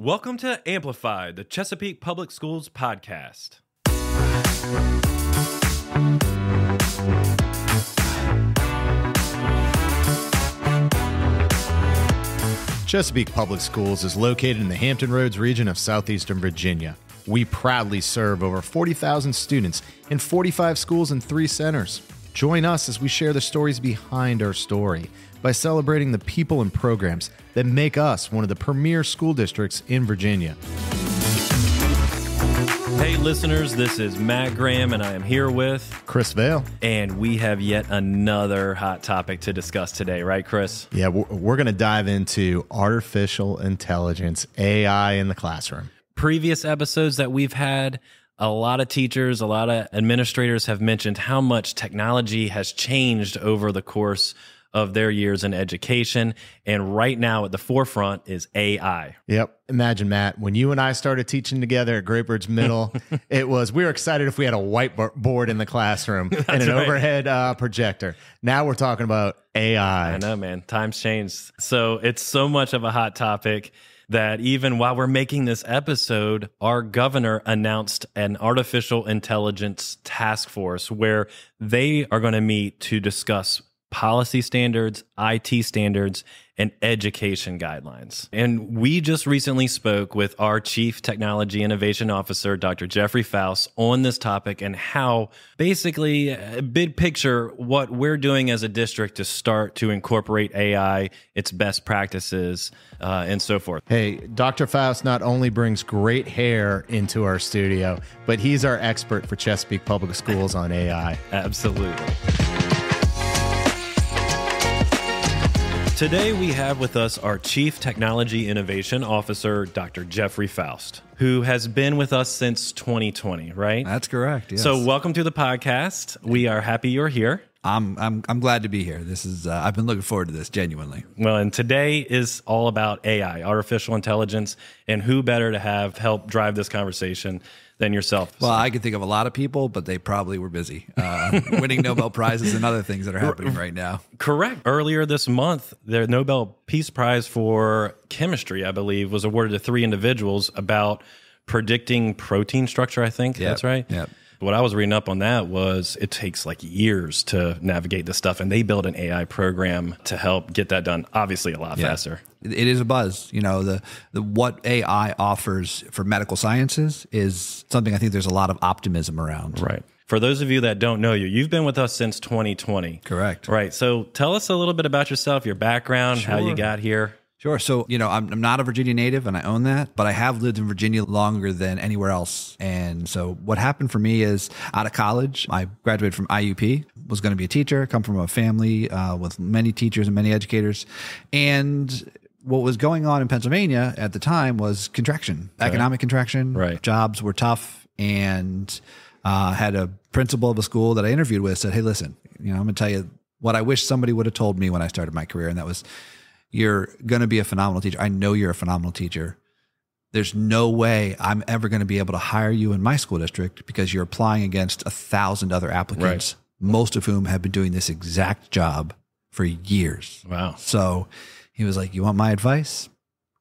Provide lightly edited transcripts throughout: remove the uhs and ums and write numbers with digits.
Welcome to Amplified, the Chesapeake Public Schools podcast. Chesapeake Public Schools is located in the Hampton Roads region of southeastern Virginia. We proudly serve over 40,000 students in 45 schools and 3 centers. Join us as we share the stories behind our story by celebrating the people and programs that make us one of the premier school districts in Virginia. Hey listeners, this is Matt Graham and I am here with Chris Vale. And we have yet another hot topic to discuss today, right, Chris? Yeah, we're going to dive into artificial intelligence, AI in the classroom. Previous episodes that we've had, a lot of teachers, a lot of administrators have mentioned how much technology has changed over the course of their years in education. And right now at the forefront is AI. Yep. Imagine, Matt, when you and I started teaching together at Great Bridge Middle, we were excited if we had a whiteboard in the classroom and an overhead projector. Now we're talking about AI. I know, man. Times changed. So it's so much of a hot topic that even while we're making this episode, our governor announced an artificial intelligence task force where they are going to meet to discuss policy standards, IT standards, and education guidelines. And we just recently spoke with our Chief Technology Innovation Officer, Dr. Jeffrey Faust, on this topic and how basically, big picture, what we're doing as a district to start to incorporate AI, its best practices, and so forth. Hey, Dr. Faust not only brings great hair into our studio, but he's our expert for Chesapeake Public Schools on AI. Absolutely. Today, we have with us our Chief Technology Innovation Officer, Dr. Jeffrey Faust, who has been with us since 2020, right? That's correct, yes. So welcome to the podcast. We are happy you're here. I'm glad to be here. This is I've been looking forward to this, genuinely. Well, and today is all about AI, artificial intelligence, and who better to have help drive this conversation than yourself. Well, I could think of a lot of people, but they probably were busy winning Nobel Prizes and other things that are happening right now. Correct. Earlier this month, the Nobel Peace Prize for Chemistry, I believe, was awarded to 3 individuals about predicting protein structure, I think. Yep. That's right? Yep. What I was reading up on that was it takes like years to navigate this stuff, and they build an AI program to help get that done, obviously a lot faster. It is a buzz. You know, the what AI offers for medical sciences is something I think there's a lot of optimism around. Right. For those of you that don't know you, you've been with us since 2020. Correct. Right. So tell us a little bit about yourself, your background, how you got here. Sure. So, you know, I'm not a Virginia native and I own that, but I have lived in Virginia longer than anywhere else. And so what happened for me is out of college, I graduated from IUP, was going to be a teacher, come from a family with many teachers and many educators. And what was going on in Pennsylvania at the time was contraction, economic contraction. Right. Jobs were tough, and had a principal of a school that I interviewed with said, hey, listen, you know, I'm going to tell you what I wish somebody would have told me when I started my career. And that was, you're going to be a phenomenal teacher. I know you're a phenomenal teacher. There's no way I'm ever going to be able to hire you in my school district because you're applying against 1,000 other applicants, most of whom have been doing this exact job for years. Wow. So he was like, you want my advice?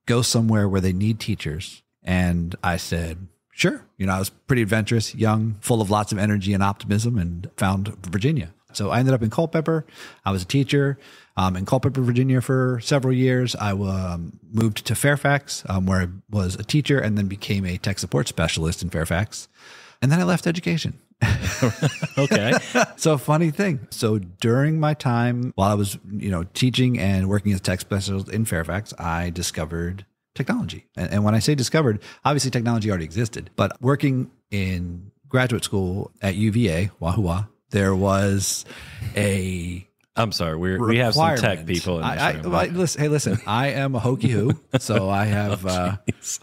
Go somewhere where they need teachers. And I said, sure. You know, I was pretty adventurous, young, full of lots of energy and optimism, and found Virginia. So I ended up in Culpeper. I was a teacher in Culpeper, Virginia for several years. I moved to Fairfax, where I was a teacher, and then became a tech support specialist in Fairfax. And then I left education. Okay. So funny thing. So during my time while I was, you know, teaching and working as a tech specialist in Fairfax, I discovered technology. And when I say discovered, obviously technology already existed, but working in graduate school at UVA, Wahoo, there was I'm sorry, we have some tech people in this room. Listen, I am a hokey who, so I have I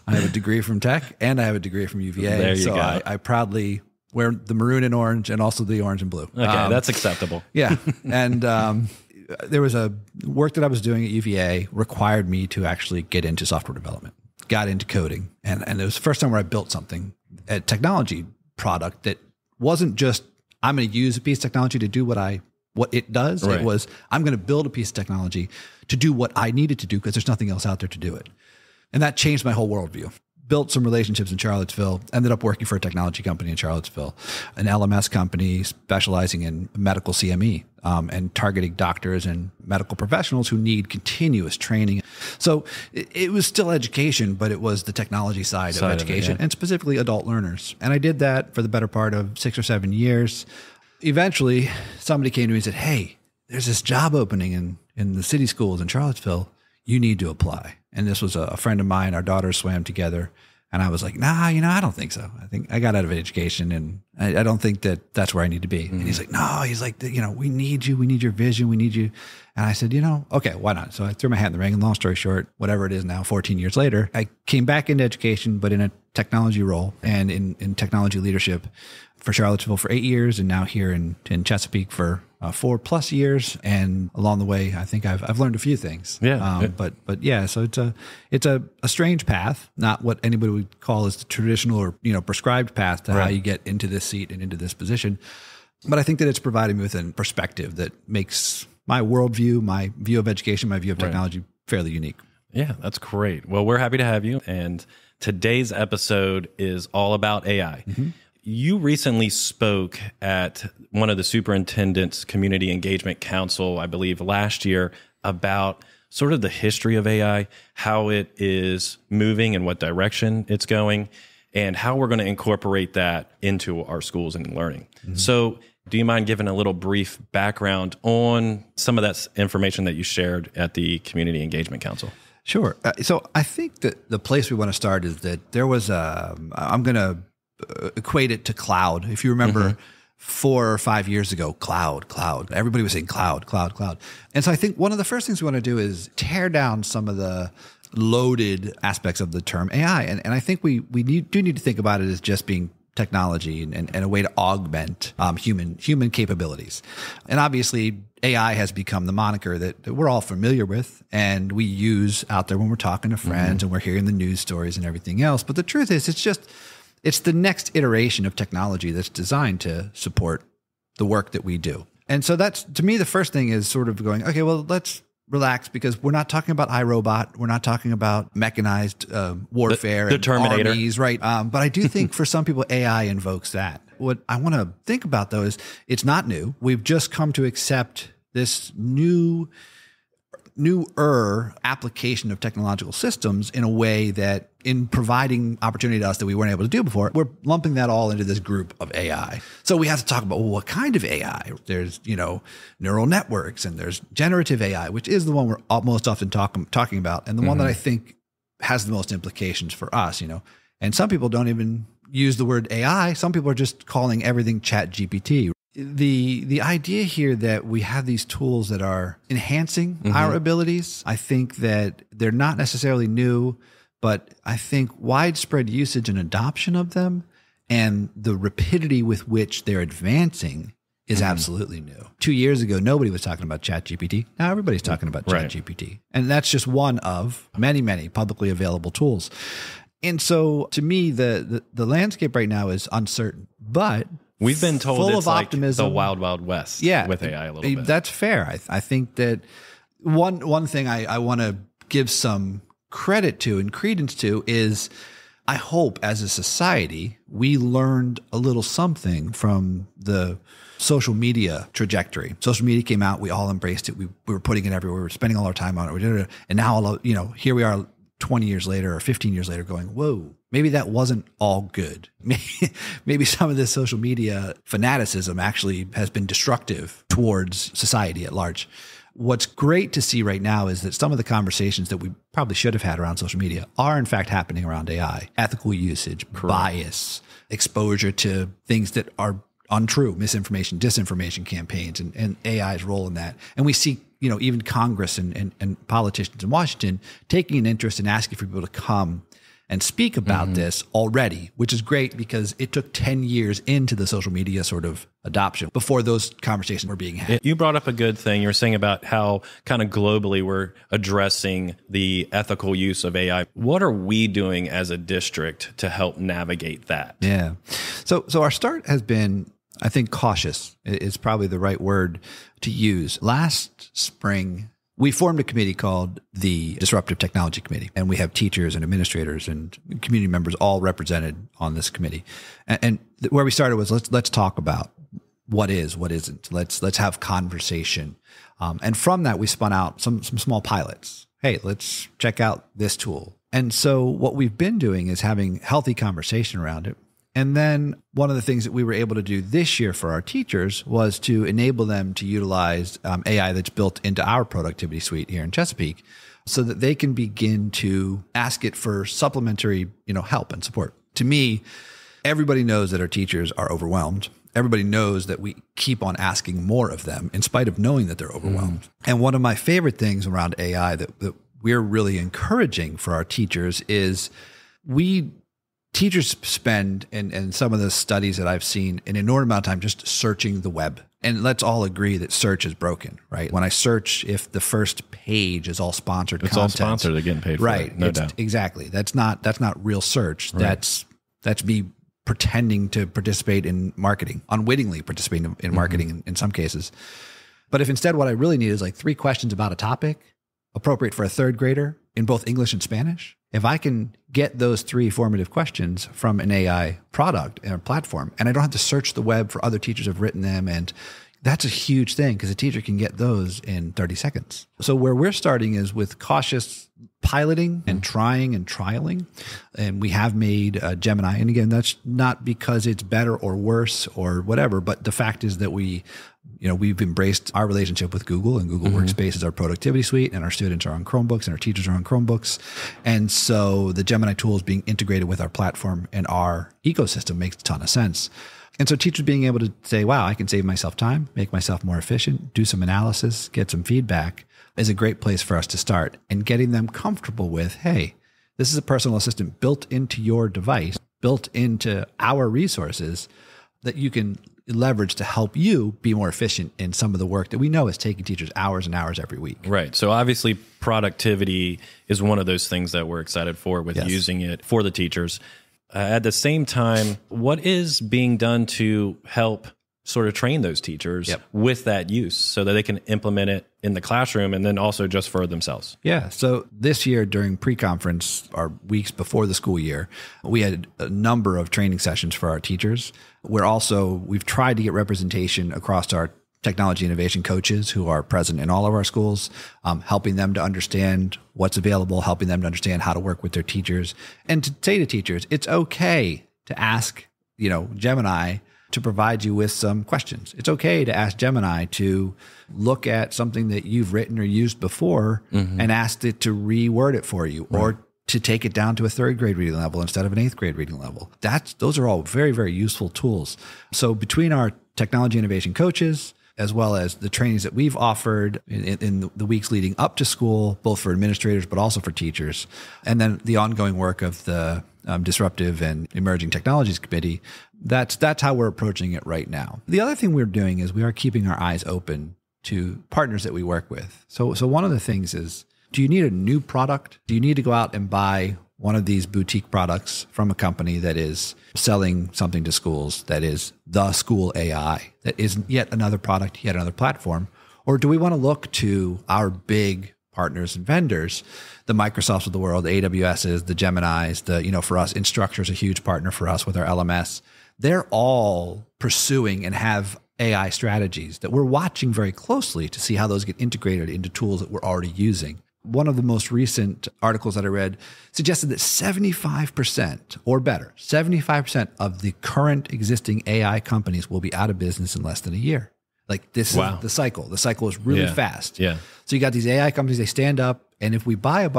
have a degree from tech and I have a degree from UVA. There you so go. I proudly wear the maroon and orange and also the orange and blue. Okay, that's acceptable. Yeah. And there was a work that I was doing at UVA required me to actually get into software development, got into coding. And it was the first time where I built something, a technology product that wasn't just, I'm going to use a piece of technology to do what it does. Right. It was, I'm going to build a piece of technology to do what I needed to do because there's nothing else out there to do it. And that changed my whole worldview. Built some relationships in Charlottesville, ended up working for a technology company in Charlottesville, an LMS company specializing in medical CME, and targeting doctors and medical professionals who need continuous training. So it was still education, but it was the technology side of education, and specifically adult learners. And I did that for the better part of 6 or 7 years. Eventually, somebody came to me and said, "Hey, there's this job opening in the city schools in Charlottesville. You need to apply." And this was a friend of mine. Our daughters swam together. And I was like, "Nah, I don't think so. I think I got out of education and I don't think that that's where I need to be." And he's like, "No," he's like, "We need you. We need your vision. We need you." And I said, "Okay, why not?" So I threw my hat in the ring, and long story short, whatever it is now, 14 years later, I came back into education, but in a technology role and in technology leadership for Charlottesville for 8 years. And now here in Chesapeake for 4+ years. And along the way, I think I've learned a few things. Yeah. But yeah, so it's a strange path, not what anybody would call as the traditional or, prescribed path to how you get into this seat and into this position. But I think that it's providing me with a perspective that makes my worldview, my view of education, my view of technology fairly unique. Yeah, that's great. Well, we're happy to have you. And today's episode is all about AI. You recently spoke at one of the superintendent's community engagement council, I believe last year, about sort of the history of AI, how it is moving and what direction it's going, and how we're going to incorporate that into our schools and learning. So do you mind giving a little brief background on some of that information that you shared at the community engagement council? Sure. So I think that the place we want to start is that there was I'm going to equate it to cloud. If you remember 4 or 5 years ago, cloud. Everybody was saying cloud. And so I think one of the first things we want to do is tear down some of the loaded aspects of the term AI. And I think we need to think about it as just being technology and a way to augment human capabilities. And obviously, AI has become the moniker that we're all familiar with and we use out there when we're talking to friends and we're hearing the news stories and everything else. But the truth is, it's the next iteration of technology that's designed to support the work that we do. And so that's, to me, the first thing is sort of going, okay, well, let's relax, because we're not talking about iRobot. We're not talking about mechanized warfare the and Terminator. armies, right? But I do think for some people, AI invokes that. What I want to think about, though, is it's not new. We've just come to accept this newer application of technological systems in a way that, in providing opportunity to us that we weren't able to do before, we're lumping that all into this group of AI. So we have to talk about, well, what kind of AI? There's, neural networks, and there's generative AI, which is the one we're most often talking about, and the one that I think has the most implications for us, And some people don't even use the word AI. Some people are just calling everything Chat GPT. The idea here that we have these tools that are enhancing our abilities, I think that they're not necessarily new, but I think widespread usage and adoption of them and the rapidity with which they're advancing is absolutely new. 2 years ago, nobody was talking about ChatGPT. Now everybody's talking about ChatGPT. And that's just one of many, many publicly available tools. And so to me, the landscape right now is uncertain, but we've been told full it's of like optimism. the wild, wild west with AI a little bit. That's fair. I think that one thing I want to give some credit to and credence to is, I hope as a society, we learned a little something from the social media trajectory. Social media came out, we all embraced it. We were putting it everywhere. We were spending all our time on it. And now, here we are 20 years later or 15 years later going, whoa, maybe that wasn't all good. Maybe some of this social media fanaticism actually has been destructive towards society at large. What's great to see right now is that some of the conversations that we probably should have had around social media are in fact happening around AI. Ethical usage, bias, exposure to things that are untrue, misinformation, disinformation campaigns, and AI's role in that. And we see, even Congress and politicians in Washington taking an interest in asking for people to come and speak about this already, which is great because it took 10 years into the social media sort of adoption before those conversations were being had. You brought up a good thing. You were saying about how kind of globally we're addressing the ethical use of AI. What are we doing as a district to help navigate that? Yeah. So our start has been, I think, cautious is probably the right word to use. Last spring, We formed a committee called the Disruptive Technology Committee, and we have teachers and administrators and community members all represented on this committee. And where we started was let's talk about what is, what isn't. Let's have conversation. And from that, we spun out some small pilots. Hey, let's check out this tool. And so what we've been doing is having healthy conversation around it. And then one of the things that we were able to do this year for our teachers was to enable them to utilize AI that's built into our productivity suite here in Chesapeake so that they can begin to ask it for supplementary, help and support. To me, everybody knows that our teachers are overwhelmed. Everybody knows that we keep on asking more of them in spite of knowing that they're overwhelmed. And one of my favorite things around AI that we're really encouraging for our teachers is teachers spend, and some of the studies that I've seen, an inordinate amount of time just searching the web. And let's all agree that search is broken, right? When I search, if the first page is all sponsored content. It's all sponsored, they're getting paid for it, no doubt. Exactly. That's not real search. Right. That's me pretending to participate in marketing, unwittingly participating in marketing in some cases. But if instead what I really need is like 3 questions about a topic, appropriate for a 3rd grader in both English and Spanish, if I can get those 3 formative questions from an AI product and a platform, and I don't have to search the web for other teachers who have written them, and that's a huge thing because a teacher can get those in 30 seconds. So where we're starting is with cautious piloting and trying and trialing. And we have made Gemini. And again, that's not because it's better or worse or whatever, but the fact is that we've embraced our relationship with Google, and Google Workspace is our productivity suite, and our students are on Chromebooks and our teachers are on Chromebooks. And so the Gemini tool is being integrated with our platform and our ecosystem makes a ton of sense. And so teachers being able to say, wow, I can save myself time, make myself more efficient, do some analysis, get some feedback is a great place for us to start. And getting them comfortable with, hey, this is a personal assistant built into your device, built into our resources that you can leverage to help you be more efficient in some of the work that we know is taking teachers hours and hours every week. Right. So obviously productivity is one of those things that we're excited for with using it for the teachers. At the same time, what is being done to help sort of train those teachers with that use so that they can implement it in the classroom and then also just for themselves? Yeah. So this year during pre-conference, or weeks before the school year, we had a number of training sessions for our teachers. We've tried to get representation across our technology innovation coaches who are present in all of our schools, helping them to understand what's available, helping them to understand how to work with their teachers, and to say to teachers, it's okay to ask, Gemini to provide you with some questions. It's okay to ask Gemini to look at something that you've written or used before and ask it to reword it for you, or to take it down to a 3rd grade reading level instead of an 8th grade reading level. Those are all very, very useful tools. So between our technology innovation coaches, as well as the trainings that we've offered in the weeks leading up to school, both for administrators, but also for teachers, and then the ongoing work of the Disruptive and Emerging Technologies Committee, that's how we're approaching it right now. The other thing we're doing is we are keeping our eyes open to partners that we work with. So one of the things is, do you need a new product? Do you need to go out and buy one of these boutique products from a company that is selling something to schools that is the school AI, that is yet another product, yet another platform? Or do we want to look to our big partners and vendors, the Microsofts of the world, the AWSs, the Geminis, for us, Instructure is a huge partner for us with our LMS. They're all pursuing and have AI strategies that we're watching very closely to see how those get integrated into tools that we're already using. One of the most recent articles that I read suggested that 75% or better, 75% of the current existing AI companies will be out of business in less than a year. Like this is the cycle. The cycle is really fast. Yeah. So you got these AI companies, they stand up, and if we buy a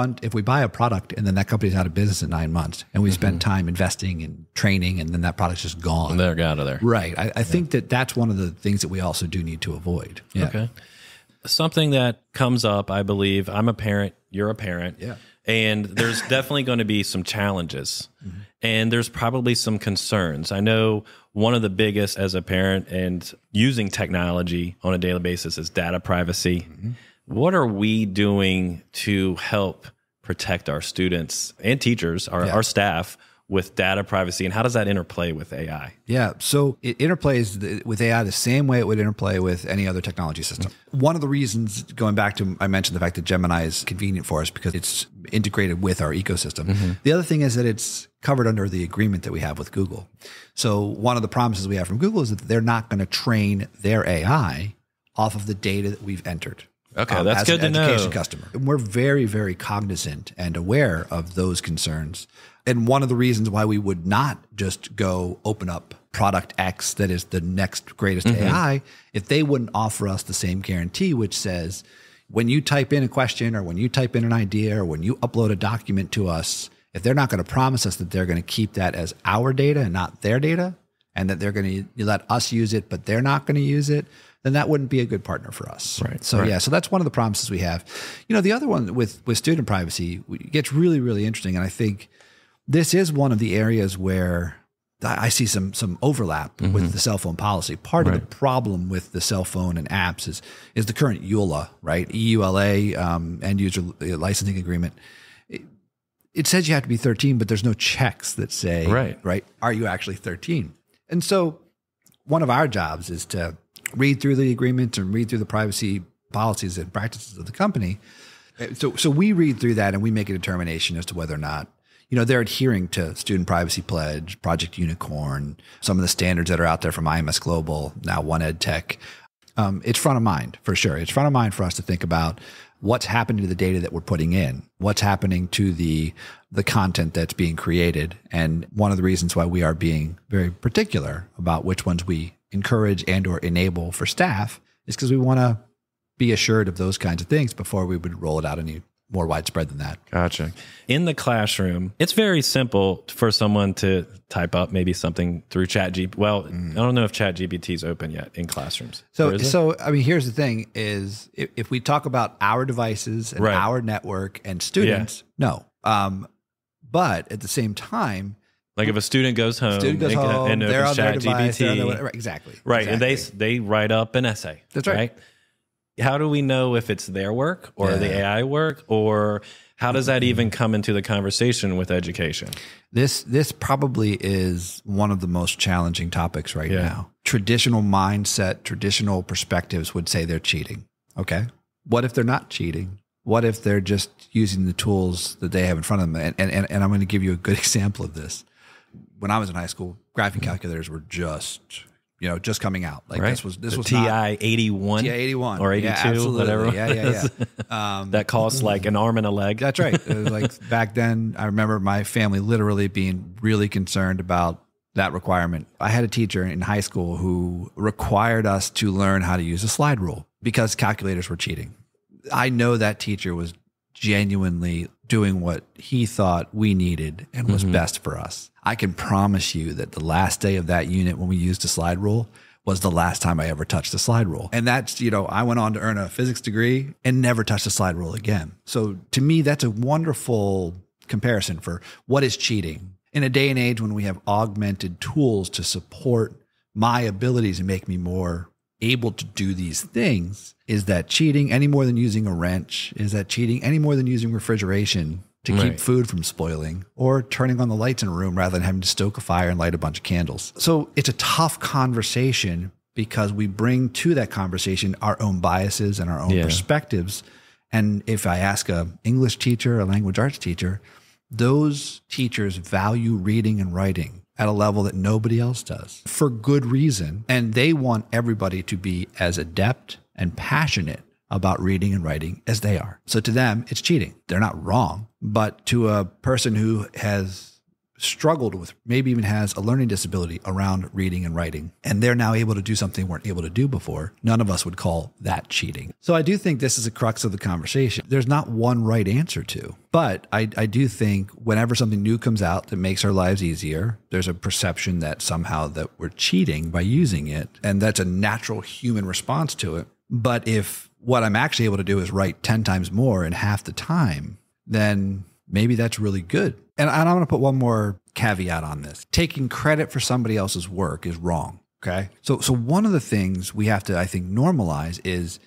product and then that company's out of business in 9 months, and we spend time investing and training, and then that product's just gone. And they're out of there. Right. I think that's one of the things that we also do need to avoid. Yeah. Okay. Something that comes up, I believe, I'm a parent, you're a parent, and there's definitely going to be some challenges, and there's probably some concerns. I know one of the biggest as a parent and using technology on a daily basis is data privacy. What are we doing to help protect our students and teachers, our staff, with data privacy, and how does that interplay with AI? Yeah, so it interplays with AI the same way it would interplay with any other technology system. One of the reasons, going back to, I mentioned the fact that Gemini is convenient for us because it's integrated with our ecosystem. The other thing is that it's covered under the agreement that we have with Google. So one of the promises we have from Google is that they're not going to train their AI off of the data that we've entered. Okay, that's good to know. As an education customer. And we're very, very cognizant and aware of those concerns. And one of the reasons why we would not just go open up product X that is the next greatest AI, if they wouldn't offer us the same guarantee, which says, when you type in a question or when you type in an idea or when you upload a document to us, if they're not going to promise us that they're going to keep that as our data and not their data, and that they're going to let us use it, but they're not going to use it, then that wouldn't be a good partner for us. Right. So yeah, so that's one of the promises we have. The other one with student privacy gets really, really interesting. And I think this is one of the areas where I see some overlap with the cell phone policy. Part of the problem with the cell phone and apps is the current EULA, right? EULA, end user licensing agreement. It says you have to be 13, but there's no checks that say, right, are you actually 13? And so one of our jobs is to read through the agreements and read through the privacy policies and practices of the company. So we read through that and we make a determination as to whether or not, they're adhering to Student Privacy Pledge, Project Unicorn, some of the standards that are out there from IMS Global, now One Ed Tech. It's front of mind for sure. It's front of mind for us to think about what's happening to the data that we're putting in, what's happening to the content that's being created. And one of the reasons why we are being very particular about which ones we encourage and or enable for staff is because we want to be assured of those kinds of things before we would roll it out any more widespread than that. Gotcha. In the classroom, it's very simple for someone to type up maybe something through ChatGPT. Well, I don't know if ChatGPT is open yet in classrooms. So I mean, here's the thing is if we talk about our devices and our network and students, no. But at the same time, like if a student goes home, and they're on their device, ChatGPT, exactly. And they write up an essay. That's right. How do we know if it's their work or the AI work, or how does that even come into the conversation with education? This probably is one of the most challenging topics right now. Traditional mindset, traditional perspectives would say they're cheating. Okay. What if they're not cheating? What if they're just using the tools that they have in front of them? And I'm going to give you a good example of this. When I was in high school, graphing calculators were just coming out. Like this was TI 81, TI 81 or 82, whatever. That costs like an arm and a leg. That's right. It was like back then, I remember my family literally being really concerned about that requirement. I had a teacher in high school who required us to learn how to use a slide rule because calculators were cheating. I know that teacher was genuinely doing what he thought we needed and was best for us. I can promise you that the last day of that unit when we used a slide rule was the last time I ever touched a slide rule. And that's, I went on to earn a physics degree and never touched a slide rule again. So to me, that's a wonderful comparison for what is cheating. In a day and age when we have augmented tools to support my abilities and make me more able to do these things, is that cheating any more than using a wrench? Is that cheating any more than using refrigeration to keep food from spoiling, or turning on the lights in a room rather than having to stoke a fire and light a bunch of candles? So it's a tough conversation because we bring to that conversation our own biases and our own perspectives. And if I ask a English teacher, a language arts teacher, those teachers value reading and writing at a level that nobody else does for good reason. And they want everybody to be as adept and passionate about reading and writing as they are. So to them, it's cheating. They're not wrong. But to a person who has struggled with, maybe even has a learning disability around reading and writing, and they're now able to do something they weren't able to do before, none of us would call that cheating. So I do think this is a crux of the conversation. There's not one right answer to, but I do think whenever something new comes out that makes our lives easier, there's a perception that somehow that we're cheating by using it. And that's a natural human response to it. But if what I'm actually able to do is write 10 times more in half the time, then maybe that's really good. And I'm going to put one more caveat on this. Taking credit for somebody else's work is wrong. Okay. So one of the things we have to, I think, normalize is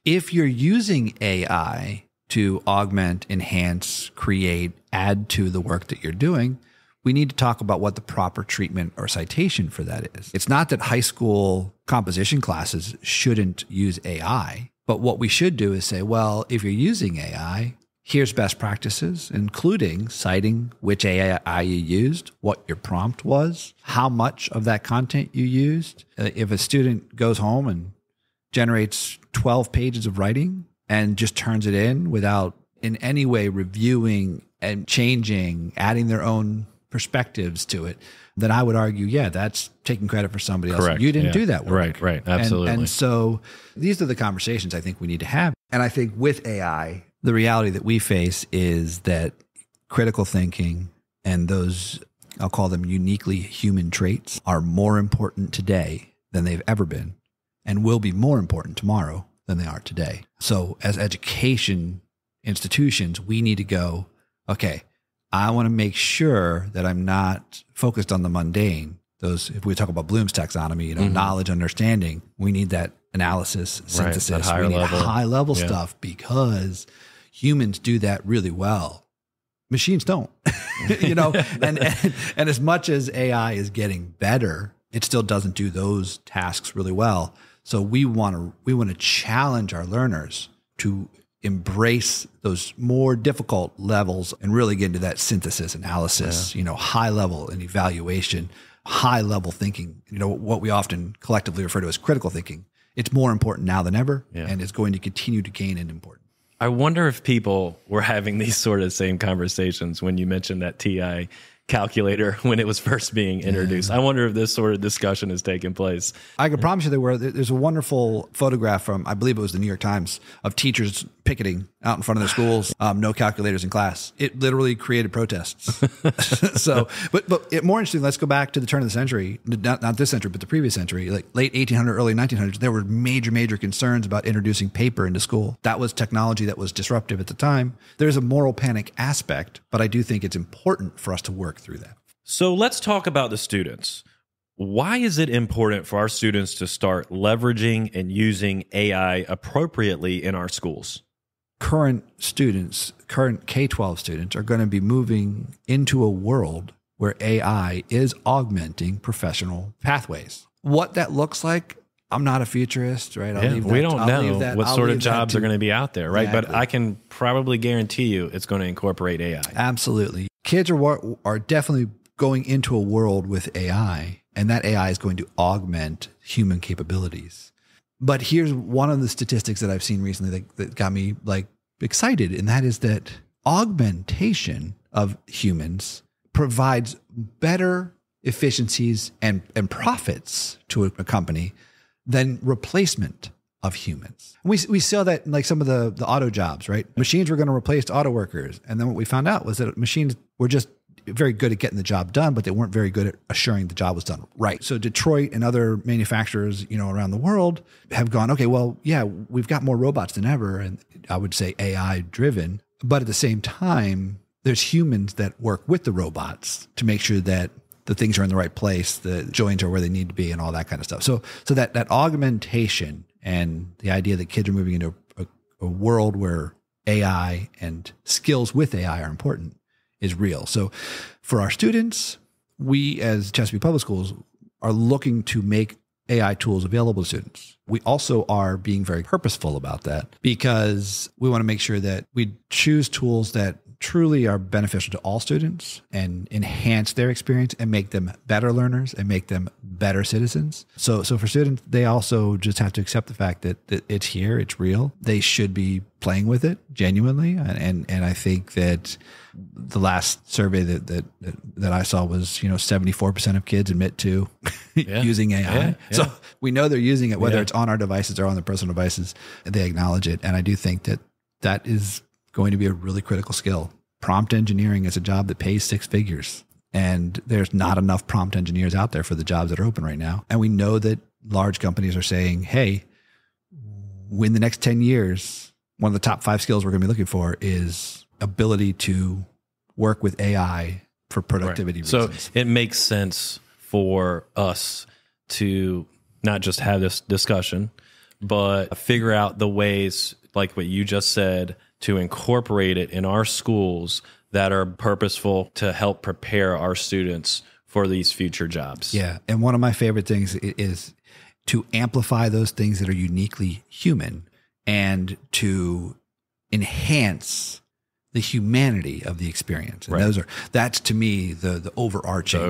if you're using AI to augment, enhance, create, add to the work that you're doing, we need to talk about what the proper treatment or citation for that is. It's not that high school composition classes shouldn't use AI, but what we should do is say, well, if you're using AI, here's best practices, including citing which AI you used, what your prompt was, how much of that content you used. If a student goes home and generates 12 pages of writing and just turns it in without in any way reviewing and changing, adding their own perspectives to it, then I would argue, yeah, that's taking credit for somebody else. Correct. You didn't do that work. Right. Absolutely. And so these are the conversations I think we need to have. And I think with AI, the reality that we face is that critical thinking and those, I'll call them uniquely human traits, are more important today than they've ever been and will be more important tomorrow than they are today. So as education institutions, we need to go, okay, I want to make sure that I'm not focused on the mundane. Those, if we talk about Bloom's taxonomy, knowledge, understanding, we need that analysis, synthesis. Right, we need level. high level stuff because humans do that really well. Machines don't, and as much as AI is getting better, it still doesn't do those tasks really well. So we want to challenge our learners to embrace those more difficult levels and really get into that synthesis analysis, high level and evaluation, high level thinking, what we often collectively refer to as critical thinking. It's more important now than ever, and it's going to continue to gain in importance. I wonder if people were having these sort of same conversations when you mentioned that TI calculator when it was first being introduced. I wonder if this sort of discussion has taken place. I can promise you there's a wonderful photograph from, I believe it was the New York Times, of teachers picketing out in front of their schools, no calculators in class. It literally created protests. So, but more interesting, let's go back to the turn of the century, not this century, but the previous century, like late 1800s, early 1900s. There were major concerns about introducing paper into school. That was technology that was disruptive at the time. There's a moral panic aspect, but I do think it's important for us to work through that. So let's talk about the students. Why is it important for our students to start leveraging and using AI appropriately in our schools? Current K-12 students are going to be moving into a world where AI is augmenting professional pathways. What that looks like, I'm not a futurist, right? We don't know what sort of jobs are going to be out there, right? Exactly. But I can probably guarantee you it's going to incorporate AI. Absolutely. Kids are definitely going into a world with AI, and that AI is going to augment human capabilities. But here's one of the statistics that I've seen recently that got me excited, and that is that augmentation of humans provides better efficiencies and profits to a company than replacement of humans. We saw that in some of the auto jobs, right? Machines were going to replace auto workers. And then what we found out was that machines were just very good at getting the job done, but they weren't very good at assuring the job was done right. So Detroit and other manufacturers, around the world have gone, okay, well, yeah, we've got more robots than ever. And I would say AI driven, but at the same time, there's humans that work with the robots to make sure that the things are in the right place, the joints are where they need to be and all that kind of stuff. So that augmentation and the idea that kids are moving into a world where AI and skills with AI are important is real. So for our students, we as Chesapeake Public Schools are looking to make AI tools available to students. We also are being very purposeful about that because we want to make sure that we choose tools that truly are beneficial to all students and enhance their experience and make them better learners and make them better citizens. So for students, they also just have to accept the fact that it's here, it's real. They should be playing with it genuinely. And I think that the last survey that I saw was, 74% of kids admit to using AI. Yeah. So we know they're using it, whether it's on our devices or on their personal devices, they acknowledge it. And I do think that is going to be a really critical skill. Prompt engineering is a job that pays six figures, and there's not enough prompt engineers out there for the jobs that are open right now. And we know that large companies are saying, hey, in the next 10 years, one of the top 5 skills we're going to be looking for is ability to work with AI for productivity reasons. So it makes sense for us to not just have this discussion, but figure out the ways, like what you just said, to incorporate it in our schools that are purposeful to help prepare our students for these future jobs. Yeah. And one of my favorite things is to amplify those things that are uniquely human and to enhance the humanity of the experience. And Right. that's to me the overarching.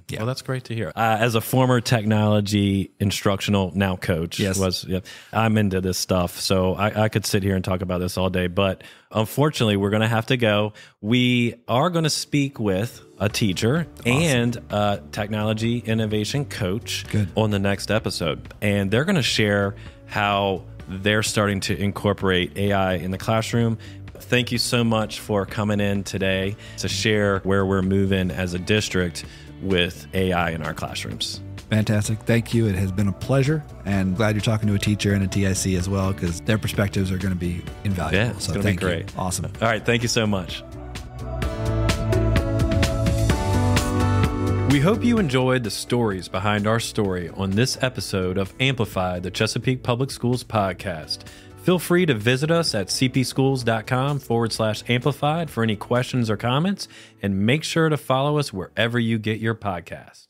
Yeah. Well, that's great to hear. As a former technology instructional now coach, Yes. I'm into this stuff. So I could sit here and talk about this all day, but unfortunately we're going to have to go. We are going to speak with a teacher and a technology innovation coach on the next episode. And they're going to share how they're starting to incorporate AI in the classroom. Thank you so much for coming in today to share where we're moving as a district with AI in our classrooms. Fantastic. Thank you. It has been a pleasure, and glad you're talking to a teacher and a TIC as well, because their perspectives are going to be invaluable. Yeah, it's going to be great. Awesome. All right. Thank you so much. We hope you enjoyed the stories behind our story on this episode of Amplify, the Chesapeake Public Schools podcast. Feel free to visit us at cpschools.com/amplified for any questions or comments, and make sure to follow us wherever you get your podcasts.